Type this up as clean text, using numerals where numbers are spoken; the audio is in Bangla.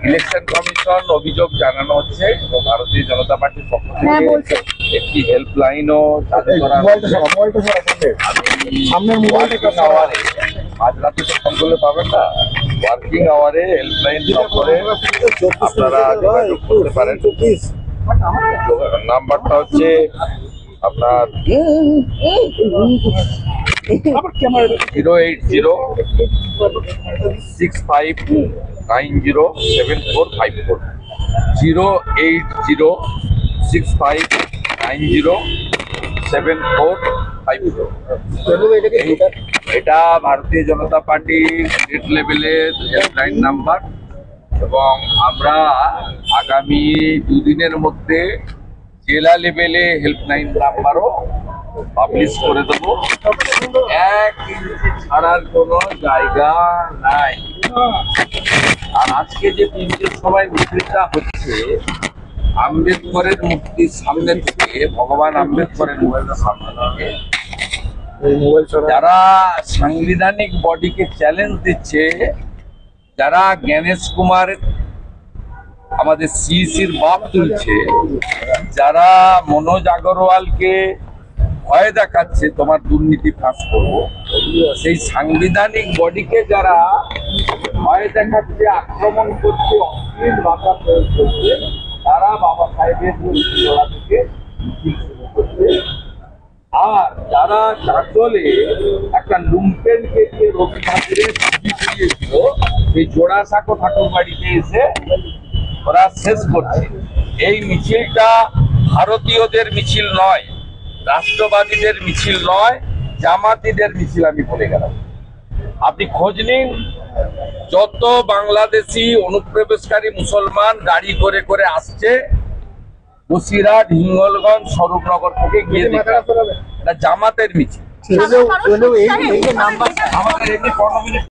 ইলেকশন কমিশন অভিযোগ জানানো হচ্ছে ভারতীয় জনতা পার্টির পক্ষ থেকে একটি হেল্পলাইনও চালু করা হয়েছে। আজ রাতে তো ফোন করলে পাবেন না, ওয়ার্কিং আওয়ারে হেল্পলাইন নম্বরে আপনারা যোগাযোগ করতে পারেন। নাম্বারটা হচ্ছে আপনার 08065907454 08065907454। এটা ভারতীয় জনতা পার্টির স্টেট লেভেলের হেল্পলাইন নাম্বার এবং আমরা আগামী দুদিনের মধ্যে জেলা লেভেলে হেল্পলাইন নাম্বারও পাবলিশ করে দেবো। 1 ইঞ্চি ছাড়ার কোনো জায়গা নাই। আর আজকে যে তিনটের সময় মিছিলটা হচ্ছে আম্বেদকরের মূর্তির সামনে থেকে, ভগবান আম্বেদকরের মূর্তির সামনে থেকে, যারা সাংবিধানিক বডিকে চ্যালেঞ্জ দিচ্ছে, যারা জ্ঞানেশ কুমার আমাদের সিইসির বাপ তুলছে, যারা মনোজ আগরওয়ালকে ভয় দেখাচ্ছে তোমার দুর্নীতি ফাঁস করবো, সেই সাংবিধানিক বডিকে যারা ভয় দেখাচ্ছে, আক্রমণ করছে, অশ্লীল ভাষা প্রয়োগ করছে, তারা বাবা সাহেবের গোড়া থেকে শুরু করছে। আর যারা চাঁচলে একটা লুম্পেনকে দিয়ে রবি ঠাকুরের ছবি করিয়েছিল, এই জোড়াসাঁকো ঠাকুর বাড়িতে এসে ওরা শেষ করছে। এই মিছিলটা ভারতীয়দের মিছিল নয়, রাষ্ট্রবাদীদের মিছিল নয়, জামাতিদের মিছিল আমি বলে গেলাম। আপনি খোঁজ নিন, যত বাংলাদেশি অনুপ্রবেশকারী মুসলমান গাড়ি করে করে আসছে বসিরহাট, হিঙ্গলগঞ্জ, স্বরূপনগর থেকে গিয়ে এটা জামাতের মিছিল। আমাদের এমনি 15 মিনিট